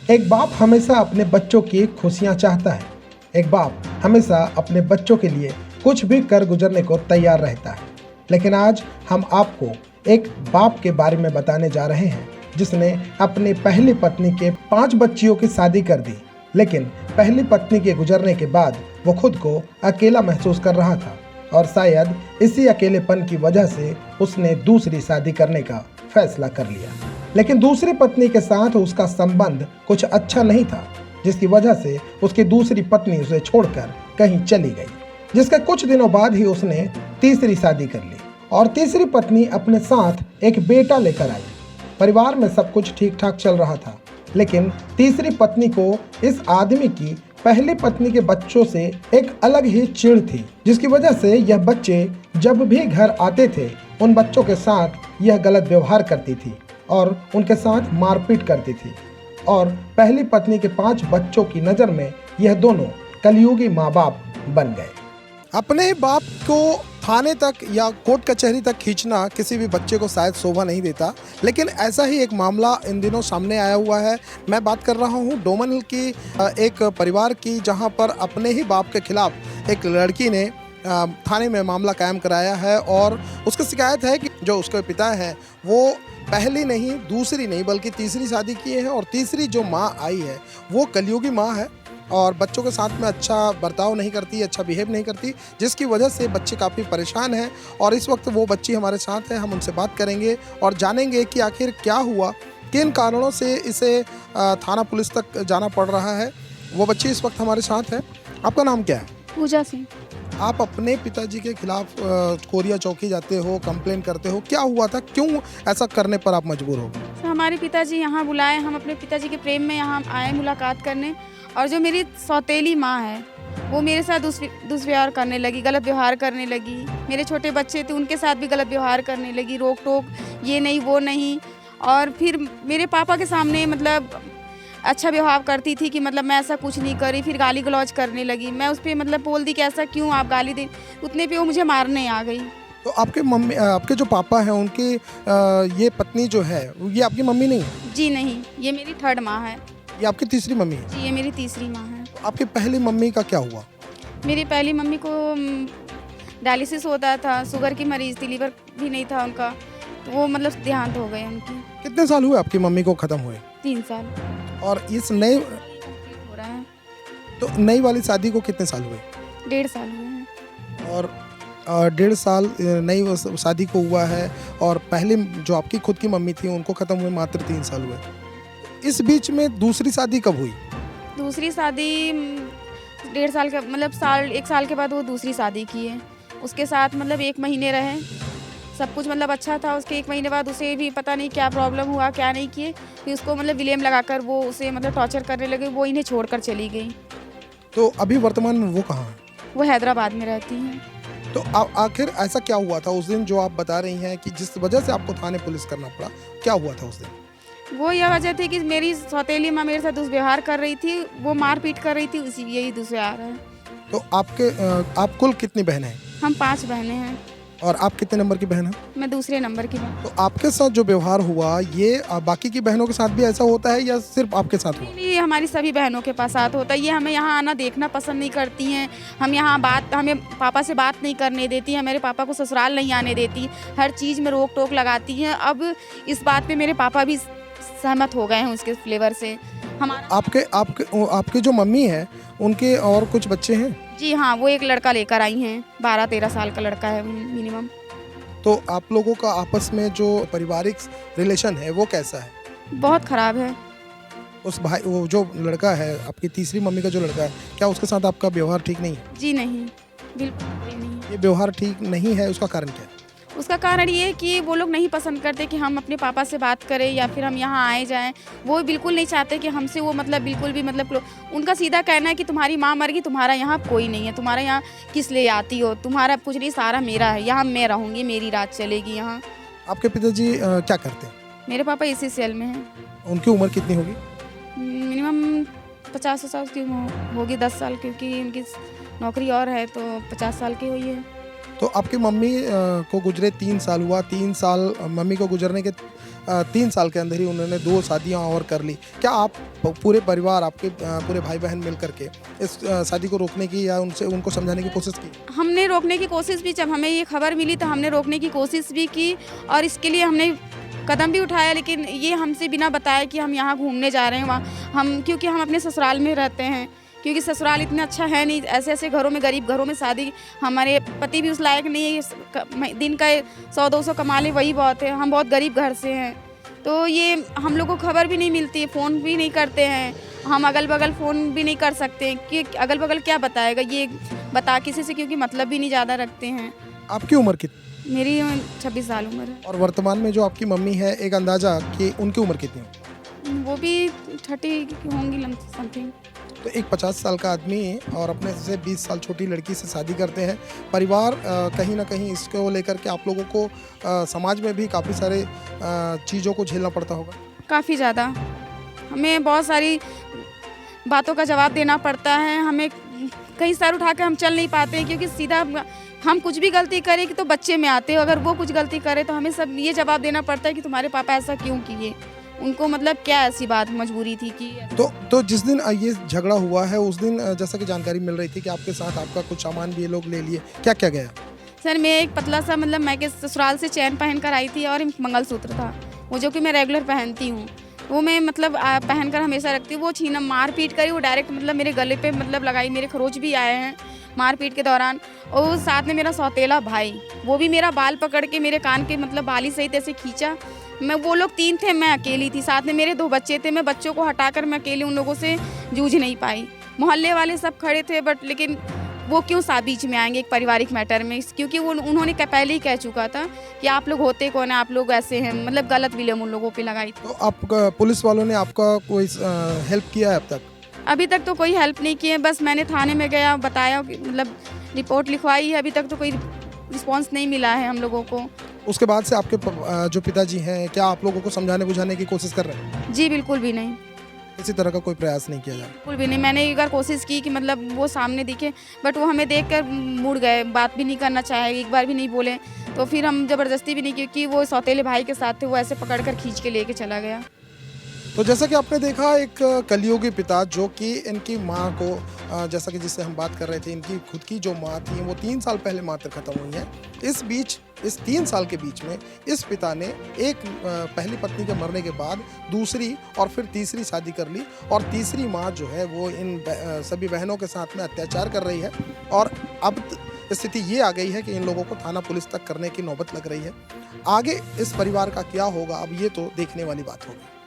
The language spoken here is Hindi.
एक बाप हमेशा अपने बच्चों की खुशियां चाहता है। एक बाप हमेशा अपने बच्चों के लिए कुछ भी कर गुजरने को तैयार रहता है। लेकिन आज हम आपको एक बाप के बारे में बताने जा रहे हैं जिसने अपनी पहली पत्नी के 5 बच्चियों की शादी कर दी। लेकिन पहली पत्नी के गुजरने के बाद वो खुद को अकेला महसूस कर रहा था और शायद इसी अकेलेपन की वजह से उसने दूसरी शादी करने का फैसला कर लिया। लेकिन दूसरी पत्नी के साथ उसका संबंध कुछ अच्छा नहीं था, जिसकी वजह से उसकी दूसरी पत्नी उसे छोड़कर कहीं चली गई। जिसके कुछ दिनों बाद ही उसने तीसरी शादी कर ली और तीसरी पत्नी अपने साथ एक बेटा लेकर आई। परिवार में सब कुछ ठीक ठाक चल रहा था, लेकिन तीसरी पत्नी को इस आदमी की पहली पत्नी के बच्चों से एक अलग ही चिढ़ थी, जिसकी वजह से यह बच्चे जब भी घर आते थे उन बच्चों के साथ यह गलत व्यवहार करती थी और उनके साथ मारपीट करती थी। और पहली पत्नी के 5 बच्चों की नज़र में यह दोनों कलयुगी माँ बाप बन गए। अपने ही बाप को थाने तक या कोर्ट कचहरी तक खींचना किसी भी बच्चे को शायद शोभा नहीं देता, लेकिन ऐसा ही एक मामला इन दिनों सामने आया हुआ है। मैं बात कर रहा हूँ डोमन की एक परिवार की, जहाँ पर अपने ही बाप के खिलाफ एक लड़की ने थाने में मामला कायम कराया है और उसकी शिकायत है कि जो उसके पिता हैं वो पहली नहीं, दूसरी नहीं, बल्कि तीसरी शादी किए हैं और तीसरी जो माँ आई है वो कलयुगी माँ है और बच्चों के साथ में अच्छा बर्ताव नहीं करती, अच्छा बिहेव नहीं करती, जिसकी वजह से बच्चे काफ़ी परेशान हैं। और इस वक्त वो बच्ची हमारे साथ है, हम उनसे बात करेंगे और जानेंगे कि आखिर क्या हुआ, किन कारणों से इसे थाना पुलिस तक जाना पड़ रहा है। वो बच्ची इस वक्त हमारे साथ है। आपका नाम क्या है? पूजा सिंह। आप अपने पिताजी के खिलाफ कोरिया चौकी जाते हो, कंप्लेन करते हो, क्या हुआ था, क्यों ऐसा करने पर आप मजबूर हो गए? हमारे पिताजी यहाँ बुलाए, हम अपने पिताजी के प्रेम में यहाँ आए मुलाकात करने। और जो मेरी सौतेली माँ है वो मेरे साथ दुष्व्यवहार करने लगी, गलत व्यवहार करने लगी। मेरे छोटे बच्चे थे उनके साथ भी गलत व्यवहार करने लगी, रोक टोक, ये नहीं वो नहीं। और फिर मेरे पापा के सामने मतलब अच्छा व्यवहार करती थी कि मतलब मैं ऐसा कुछ नहीं करी। फिर गाली गलौज करने लगी। मैं उस पर मतलब बोल दी कि ऐसा क्यों आप गाली दे, उतने पे वो मुझे मारने आ गई। तो आपके मम्मी, आपके जो पापा हैं उनकी ये पत्नी जो है ये आपकी मम्मी नहीं है? जी नहीं, ये मेरी थर्ड माँ है। ये आपकी तीसरी मम्मी है? जी, ये मेरी तीसरी माँ है। तो आपकी पहली मम्मी का क्या हुआ? मेरी पहली मम्मी को डायलिसिस होता था, शुगर की मरीज थी, लीवर भी नहीं था उनका, तो वो मतलब देहांत हो गए उनकी। कितने साल हुए आपकी मम्मी को ख़त्म हुए? 3 साल और इस नए हो रहा है। तो नई वाली शादी को कितने साल हुए? 1.5 साल हुए हैं। और 1.5 साल नई शादी को हुआ है और पहले जो आपकी खुद की मम्मी थी उनको ख़त्म हुए मात्र 3 साल हुए। इस बीच में दूसरी शादी कब हुई? दूसरी शादी 1.5 साल का मतलब 1 साल के बाद वो दूसरी शादी की है। उसके साथ मतलब 1 महीने रहे, सब कुछ मतलब अच्छा था। उसके 1 महीने बाद उसे भी पता नहीं क्या प्रॉब्लम हुआ, क्या नहीं किए, फिर उसको मतलब विलेम लगाकर वो उसे मतलब टॉर्चर करने लगे। वो इन्हें छोड़कर चली गई। तो अभी वर्तमान में वो कहाँ है? वो हैदराबाद में रहती हैं। तो आखिर ऐसा क्या हुआ था उस दिन जो आप बता रही हैं कि जिस वजह से आपको थाने पुलिस करना पड़ा? क्या हुआ था उस दिन? वो यह वजह थी कि मेरी सौतेली माँ मेरे साथ दुष्व्यवहार कर रही थी, वो मारपीट कर रही थी, उसी यही दुष्व्यवहार है। तो आप कुल कितनी बहनें हैं? हम 5 बहनें हैं। और आप कितने नंबर की बहन हैं? मैं दूसरे नंबर की बहन। तो आपके साथ जो व्यवहार हुआ ये बाकी की बहनों के साथ भी ऐसा होता है या सिर्फ आपके साथ हुआ? नहीं, हमारी सभी बहनों के पास साथ होता है। ये हमें यहाँ आना देखना पसंद नहीं करती हैं। हम यहाँ हमें पापा से बात नहीं करने देती हैं, मेरे पापा को ससुराल नहीं आने देती, हर चीज़ में रोक टोक लगाती हैं। अब इस बात पे मेरे पापा भी सहमत हो गए हैं उसके फ्लेवर से। हमारा आपके जो मम्मी है उनके और कुछ बच्चे हैं? जी हाँ, वो एक लड़का लेकर आई हैं, 12-13 साल का लड़का है मिनिमम। तो आप लोगों का आपस में जो पारिवारिक रिलेशन है वो कैसा है? बहुत ख़राब है। उस भाई, वो जो लड़का है आपकी तीसरी मम्मी का जो लड़का है, क्या उसके साथ आपका व्यवहार ठीक नहीं है? जी नहीं, बिल्कुल भी नहीं। ये व्यवहार ठीक नहीं है, उसका कारण क्या है? उसका कारण ये है कि वो लोग नहीं पसंद करते कि हम अपने पापा से बात करें या फिर हम यहाँ आए जाएं। वो बिल्कुल नहीं चाहते कि हमसे वो मतलब बिल्कुल भी मतलब उनका सीधा कहना है कि तुम्हारी माँ मर गई, तुम्हारा यहाँ कोई नहीं है, तुम्हारा यहाँ किस लिए आती हो, तुम्हारा कुछ नहीं, सारा मेरा है, यहाँ मैं रहूँगी, मेरी रात चलेगी यहाँ। आपके पिताजी क्या करते हैं? मेरे पापा इसी सेल में हैं। उनकी उम्र कितनी होगी? मिनिमम 50 साल की होगी, 10 साल, क्योंकि उनकी नौकरी और है तो 50 साल की हुई है। तो आपकी मम्मी को गुजरे 3 साल हुआ, 3 साल मम्मी को गुजरने के 3 साल के अंदर ही उन्होंने 2 शादियां और कर ली। क्या आप पूरे परिवार, आपके पूरे भाई बहन मिल करके इस शादी को रोकने की या उनको समझाने की कोशिश की? हमने रोकने की कोशिश भी, जब हमें ये खबर मिली तो हमने रोकने की कोशिश भी की और इसके लिए हमने कदम भी उठाया, लेकिन ये हमसे बिना बताए कि हम यहाँ घूमने जा रहे हैं वहाँ हम, क्योंकि हम अपने ससुराल में रहते हैं, क्योंकि ससुराल इतना अच्छा है नहीं, ऐसे ऐसे घरों में, गरीब घरों में शादी, हमारे पति भी उस लायक नहीं है, दिन का 100-200 कमा ले वही बहुत है, हम बहुत गरीब घर से हैं। तो ये हम लोग को खबर भी नहीं मिलती, फ़ोन भी नहीं करते हैं, हम अगल बगल फ़ोन भी नहीं कर सकते कि अगल बगल क्या बताएगा ये बता किसी से, क्योंकि मतलब भी नहीं ज़्यादा रखते हैं। आपकी उम्र कितनी? मेरी 26 साल उम्र है। और वर्तमान में जो आपकी मम्मी है, एक अंदाजा कि उनकी उम्र कितनी है? वो भी 30 की होंगी समथिंग। तो एक 50 साल का आदमी और अपने से 20 साल छोटी लड़की से शादी करते हैं। परिवार कहीं ना कहीं इसको लेकर के आप लोगों को समाज में भी काफ़ी सारे चीज़ों को झेलना पड़ता होगा। काफ़ी ज़्यादा हमें बहुत सारी बातों का जवाब देना पड़ता है, हमें कहीं सर उठा के हम चल नहीं पाते हैं, क्योंकि सीधा हम कुछ भी गलती करें कि तो बच्चे में आते हैं, अगर वो कुछ गलती करे तो हमें सब ये जवाब देना पड़ता है कि तुम्हारे पापा ऐसा क्यों किए, उनको मतलब क्या ऐसी बात मजबूरी थी कि। तो जिस दिन ये झगड़ा हुआ है उस दिन जैसा कि जानकारी मिल रही थी कि आपके साथ आपका कुछ सामान भी ये लोग ले लिए, क्या क्या गया? सर मैं एक पतला सा, मतलब मैं के ससुराल से चैन पहन कर आई थी और मंगलसूत्र था, वो जो कि मैं रेगुलर पहनती हूँ, वो मैं मतलब पहन कर हमेशा रखती हूँ। वो छीना मार पीट करी, वो डायरेक्ट मतलब मेरे गले पे मतलब लगाई, मेरे खरोच भी आए हैं मारपीट के दौरान। और साथ में मेरा सौतेला भाई, वो भी मेरा बाल पकड़ के मेरे कान के मतलब बाली सहित ऐसे खींचा। मैं, वो लोग 3 थे, मैं अकेली थी, साथ में मेरे 2 बच्चे थे, मैं बच्चों को हटाकर मैं अकेले उन लोगों से जूझ नहीं पाई। मोहल्ले वाले सब खड़े थे, बट लेकिन वो क्यों बीच में आएंगे एक पारिवारिक मैटर में, क्योंकि वो उन्होंने पहले ही कह चुका था कि आप लोग होते कौन है, आप लोग ऐसे हैं, मतलब गलत विलेम उन लोगों पे लगाई थी। तो आप पुलिस वालों ने आपका कोई हेल्प किया है अब तक? अभी तक तो कोई हेल्प नहीं की है, बस मैंने थाने में गया, बताया, मतलब रिपोर्ट लिखवाई है, अभी तक तो कोई रिस्पॉन्स नहीं मिला है हम लोगों को। उसके बाद से आपके जो पिताजी हैं, क्या आप लोगों को समझाने बुझाने की कोशिश कर रहे हैं? जी बिल्कुल भी नहीं, किसी तरह का कोई प्रयास नहीं किया जा रहा? बिल्कुल भी नहीं। मैंने एक बार कोशिश की कि मतलब वो सामने दिखे, बट वो हमें देखकर मुड़ गए, बात भी नहीं करना चाहे, एक बार भी नहीं बोले। तो फिर हम ज़बरदस्ती भी नहीं, क्योंकि वो सौतेले भाई के साथ थे, वो ऐसे पकड़ कर खींच के लेके चला गया। तो जैसा कि आपने देखा, एक कलियुगी पिता जो कि इनकी माँ को, जैसा कि जिससे हम बात कर रहे थे, इनकी खुद की जो माँ थी वो 3 साल पहले मात्र खत्म हुई हैं। इस 3 साल के बीच में इस पिता ने एक पहली पत्नी के मरने के बाद दूसरी और फिर तीसरी शादी कर ली, और तीसरी माँ जो है वो इन सभी बहनों के साथ में अत्याचार कर रही है। और अब स्थिति ये आ गई है कि इन लोगों को थाना पुलिस तक करने की नौबत लग रही है। आगे इस परिवार का क्या होगा, अब ये तो देखने वाली बात होगी।